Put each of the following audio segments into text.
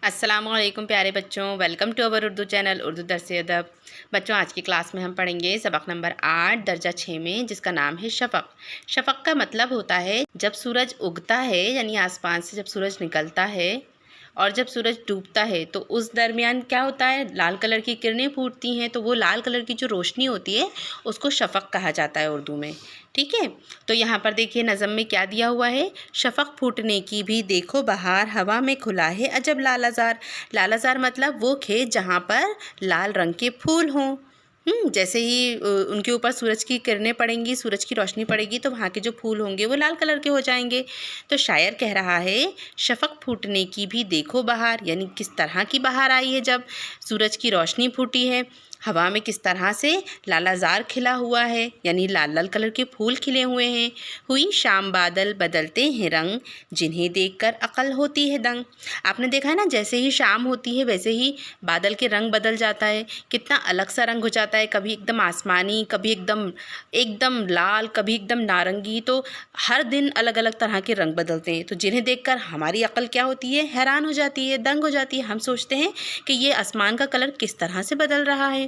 अस्सलामुअलैकुम प्यारे बच्चों, welcome to our Urdu channel Urdu Dars Adab. बच्चों, आज की क्लास में हम पढ़ेंगे सबक नंबर 8 दर्जा 6 में, जिसका नाम है शफ़क़। शफ़क़ का मतलब होता है जब सूरज उगता है, यानी आसमान से जब सूरज निकलता है और जब सूरज डूबता है तो उस दरमियान क्या होता है, लाल कलर की किरणें फूटती हैं। तो वो लाल कलर की जो रोशनी होती है उसको शफ़क़ कहा जाता है उर्दू में। ठीक है, तो यहाँ पर देखिए नज़म में क्या दिया हुआ है। शफ़क़ फूटने की भी देखो बहार, हवा में खुला है अजब लालाज़ार। लालाज़ार मतलब वो खेत जहाँ पर लाल रंग के फूल हों। जैसे ही उनके ऊपर सूरज की किरणें पड़ेंगी, सूरज की रोशनी पड़ेगी तो वहाँ के जो फूल होंगे वो लाल कलर के हो जाएंगे। तो शायर कह रहा है शफ़क़ फूटने की भी देखो बहार, यानी किस तरह की बहार आई है जब सूरज की रोशनी फूटी है। हवा में किस तरह से लालाज़ार खिला हुआ है, यानी लाल लाल कलर के फूल खिले हुए हैं। हुई शाम बादल बदलते हैं रंग, जिन्हें देखकर अक़ल होती है दंग। आपने देखा है ना, जैसे ही शाम होती है वैसे ही बादल के रंग बदल जाता है, कितना अलग सा रंग हो जाता है। कभी एकदम आसमानी, कभी एकदम एकदम लाल, कभी एकदम नारंगी। तो हर दिन अलग अलग तरह के रंग बदलते हैं। तो जिन्हें देखकर हमारी अक़ल क्या होती है, हैरान हो जाती है, दंग हो जाती है। हम सोचते हैं कि ये आसमान का कलर किस तरह से बदल रहा है।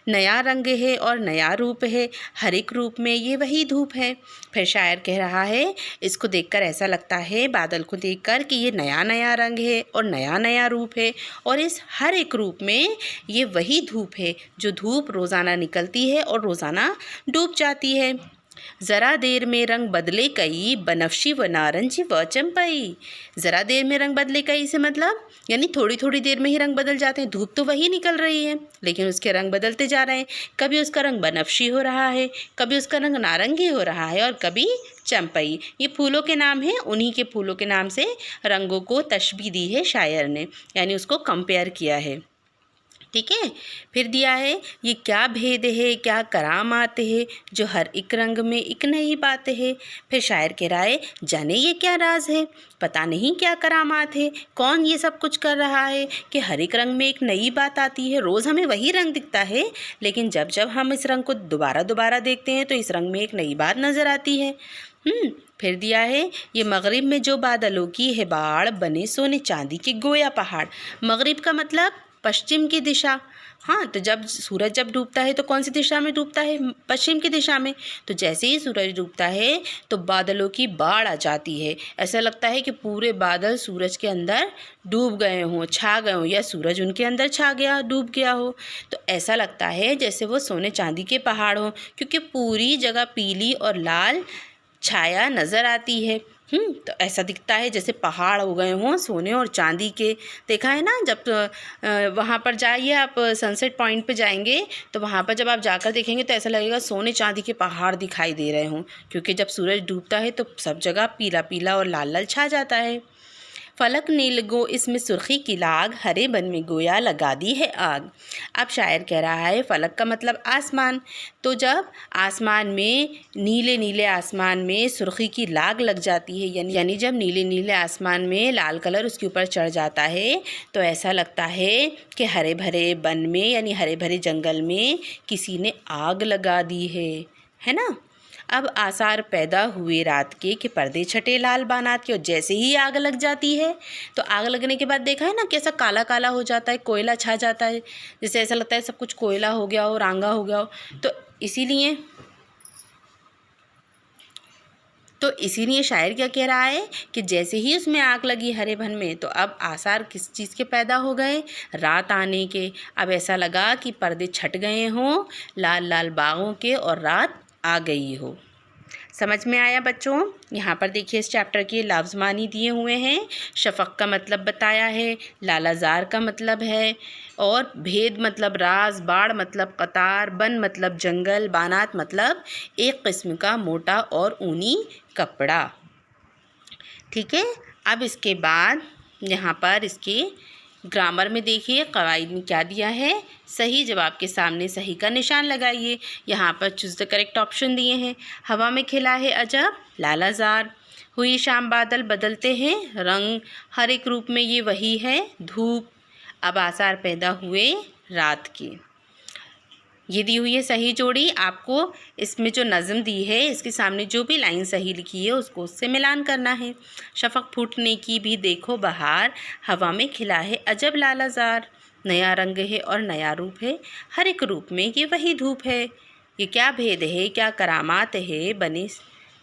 नया रंग है और नया रूप है, हर एक रूप में ये वही धूप है। फिर शायर कह रहा है इसको देखकर ऐसा लगता है, बादल को देखकर, कि ये नया नया रंग है और नया नया रूप है, और इस हर एक रूप में ये वही धूप है जो धूप रोज़ाना निकलती है और रोज़ाना डूब जाती है। ज़रा देर में रंग बदले कई, बनफशी व नारंजी व चंपाई। ज़रा देर में रंग बदले कई से मतलब यानी थोड़ी थोड़ी देर में ही रंग बदल जाते हैं। धूप तो वही निकल रही है लेकिन उसके रंग बदलते जा रहे हैं। कभी उसका रंग बनफशी हो रहा है, कभी उसका रंग नारंगी हो रहा है, और कभी चंपई। ये फूलों के नाम हैं, उन्हीं के फूलों के नाम से रंगों को तशबीह दी है शायर ने, यानी उसको कंपेयर किया है। ठीक है, फिर दिया है ये क्या भेद है, क्या करामात है, जो हर एक रंग में एक नई बात है। फिर शायर कह रहा है जाने ये क्या राज है, पता नहीं क्या करामात है, कौन ये सब कुछ कर रहा है कि हर एक रंग में एक नई बात आती है। रोज़ हमें वही रंग दिखता है, लेकिन जब जब हम इस रंग को दोबारा दोबारा देखते हैं तो इस रंग में एक नई बात नज़र आती है। फिर दिया है ये मगरिब में जो बादलों की है बाढ़, बने सोने चांदी के गोया पहाड़। मगरिब का मतलब पश्चिम की दिशा। हाँ, तो जब सूरज जब डूबता है तो कौन सी दिशा में डूबता है, पश्चिम की दिशा में। तो जैसे ही सूरज डूबता है तो बादलों की बाढ़ आ जाती है। ऐसा लगता है कि पूरे बादल सूरज के अंदर डूब गए हों, छा गए हों, या सूरज उनके अंदर छा गया, डूब गया हो। तो ऐसा लगता है जैसे वो सोने चांदी के पहाड़ हों, क्योंकि पूरी जगह पीली और लाल छाया नज़र आती है। तो ऐसा दिखता है जैसे पहाड़ हो गए हों सोने और चांदी के। देखा है ना, जब वहाँ पर जाइए आप, सनसेट पॉइंट पे जाएंगे तो वहाँ पर जब आप जाकर देखेंगे तो ऐसा लगेगा सोने चांदी के पहाड़ दिखाई दे रहे हों, क्योंकि जब सूरज डूबता है तो सब जगह पीला पीला और लाल लाल छा जाता है। फलक ने लगो इसमें सुर्खी की लाग, हरे बन में गोया लगा दी है आग। अब शायर कह रहा है फलक का मतलब आसमान। तो जब आसमान में, नीले नीले आसमान में सुर्खी की लाग लग जाती है, यानी जब नीले नीले आसमान में लाल कलर उसके ऊपर चढ़ जाता है तो ऐसा लगता है कि हरे भरे वन में, यानी हरे भरे जंगल में किसी ने आग लगा दी है ना। अब आसार पैदा हुए रात के कि पर्दे छटे लाल बानात के। और जैसे ही आग लग जाती है तो आग लगने के बाद देखा है ना कैसा काला काला हो जाता है, कोयला छा जाता है, जैसे ऐसा लगता है सब कुछ कोयला हो गया हो, रांगा हो गया हो। तो इसीलिए शायर क्या कह रहा है कि जैसे ही उसमें आग लगी हरे भन में तो अब आसार किस चीज़ के पैदा हो गए, रात आने के। अब ऐसा लगा कि पर्दे छट गए हों लाल लाल बागों के और रात आ गई हो। समझ में आया बच्चों। यहाँ पर देखिए इस चैप्टर के लफ्ज़ मानी दिए हुए हैं। शफ़क़ का मतलब बताया है, लालाज़ार का मतलब है, और भेद मतलब राज, बाढ़ मतलब कतार, बन मतलब जंगल, बानात मतलब एक किस्म का मोटा और ऊनी कपड़ा। ठीक है, अब इसके बाद यहाँ पर इसके ग्रामर में देखिए कवायद में क्या दिया है। सही जवाब के सामने सही का निशान लगाइए। यहाँ पर चूज़ द करेक्ट ऑप्शन दिए हैं। हवा में खिला है अजब लालाज़ार, हुई शाम बादल बदलते हैं रंग, हर एक रूप में ये वही है धूप, अब आसार पैदा हुए रात के। ये दी हुई है सही जोड़ी। आपको इसमें जो नज़म दी है इसके सामने जो भी लाइन सही लिखी है उसको उससे मिलान करना है। शफ़क़ फूटने की भी देखो बहार, हवा में खिला है अजब लालाज़ार। नया रंग है और नया रूप है, हर एक रूप में ये वही धूप है। ये क्या भेद है क्या करामात है, बने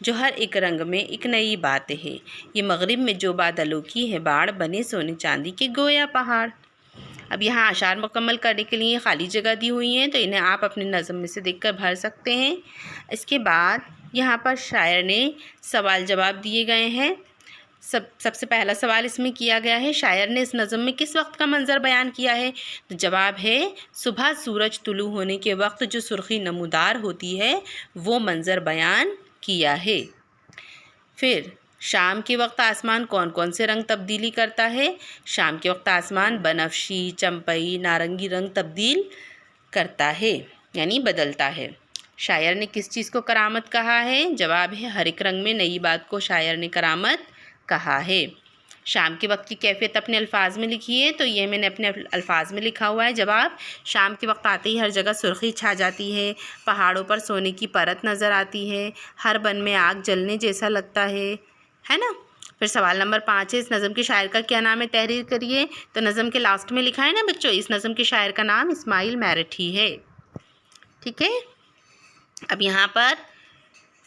जो हर एक रंग में एक नई बात है। ये मगरिब में जो बादलों की है बाढ़, बने सोने चांदी के गोया पहाड़। अब यहाँ आशार मुकम्मल करने के लिए खाली जगह दी हुई हैं, तो इन्हें आप अपने नज़म में से देखकर भर सकते हैं। इसके बाद यहाँ पर शायर ने सवाल जवाब दिए गए हैं। सबसे पहला सवाल इसमें किया गया है, शायर ने इस नज़म में किस वक्त का मंज़र बयान किया है? तो जवाब है, सुबह सूरज तुलू होने के वक्त जो सुर्खी नमूदार होती है वो मंज़र बयान किया है। फिर शाम के वक्त आसमान कौन कौन से रंग तब्दीली करता है? शाम के वक्त आसमान बनफशी, चंपई, नारंगी रंग तब्दील करता है यानी बदलता है। शायर ने किस चीज़ को करामत कहा है? जवाब है, हर एक रंग में नई बात को शायर ने करामत कहा है। शाम के वक्त की कैफियत अपने अल्फाज में लिखिए, तो ये मैंने अपने अल्फाज में लिखा हुआ है। जवाब, शाम के वक्त आते ही हर जगह सुर्खी छा जाती है, पहाड़ों पर सोने की परत नज़र आती है, हर बन में आग जलने जैसा लगता है ना। फिर सवाल नंबर 5 है, इस नज़म के शायर का क्या नाम है, तहरीर करिए। तो नज़म के लास्ट में लिखा है ना बच्चों, इस नज़म के शायर का नाम इस्माइल मेरठी है। ठीक है। अब यहाँ पर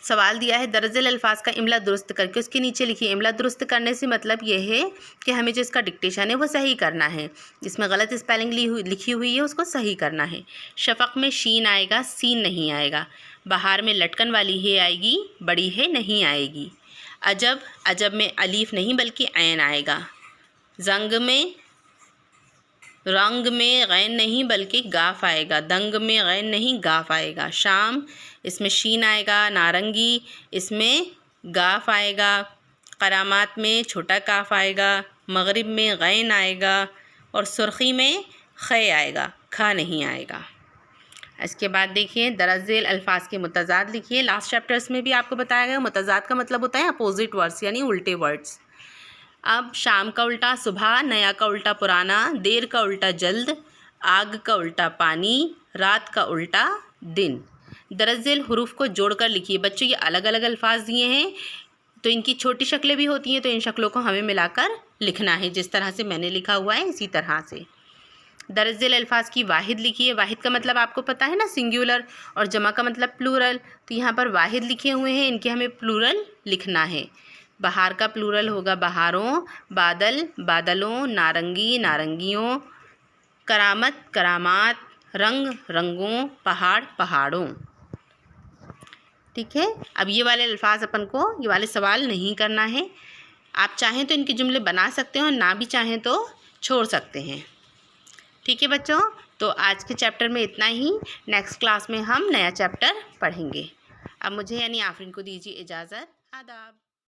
सवाल दिया है, दरअसल अल्फाज का इमला दुरुस्त करके उसके नीचे लिखिए। इमला दुरुस्त करने से मतलब ये है कि हमें जो इसका डिक्टेशन है वो सही करना है। जिसमें गलत स्पेलिंग लिखी हुई है उसको सही करना है। शफ़क़ में शीन आएगा, सीन नहीं आएगा। बहार में लटकन वाली है आएगी, बड़ी है नहीं आएगी। अजब, अजब में अलीफ नहीं बल्कि ऐन आएगा। रंग में गैन नहीं बल्कि गाफ आएगा। दंग में गैन नहीं गाफ आएगा। शाम, इसमें शीन आएगा। नारंगी, इसमें गाफ आएगा। करामात में छोटा काफ आएगा। मगरिब में गैन आएगा और सुर्खी में खे आएगा, खा नहीं आएगा। इसके बाद देखिए, दरअसल अल्फाज के मुतज़ाद लिखिए। लास्ट चैप्टर्स में भी आपको बताया गया, मुतज़ाद का मतलब होता है अपोजिट वर्ड्स यानी उल्टे वर्ड्स। अब शाम का उल्टा सुबह, नया का उल्टा पुराना, देर का उल्टा जल्द, आग का उल्टा पानी, रात का उल्टा दिन। दरअसल हुरूफ को जोड़कर लिखिए। बच्चों ये अलग अलग अल्फाज दिए हैं तो इनकी छोटी शक्लें भी होती हैं, तो इन शक्लों को हमें मिलाकर लिखना है। जिस तरह से मैंने लिखा हुआ है इसी तरह से। दरअसल अल्फाज की वाहिद लिखिए। वाहिद का मतलब आपको पता है ना, सिंगुलर, और जमा का मतलब प्लूरल। तो यहाँ पर वाहिद लिखे हुए हैं, इनके हमें प्लूरल लिखना है। बहार का प्लूरल होगा बहारों, बादल बादलों, नारंगी नारंगियों, करामत करामात, रंग रंगों, पहाड़ पहाड़ों। ठीक है। अब ये वाले अल्फाज अपन को, ये वाले सवाल नहीं करना है। आप चाहें तो इनके जुमले बना सकते हो, ना भी चाहें तो छोड़ सकते हैं। ठीक है बच्चों, तो आज के चैप्टर में इतना ही। नेक्स्ट क्लास में हम नया चैप्टर पढ़ेंगे। अब मुझे यानी आफरीन को दीजिए इजाज़त। आदाब।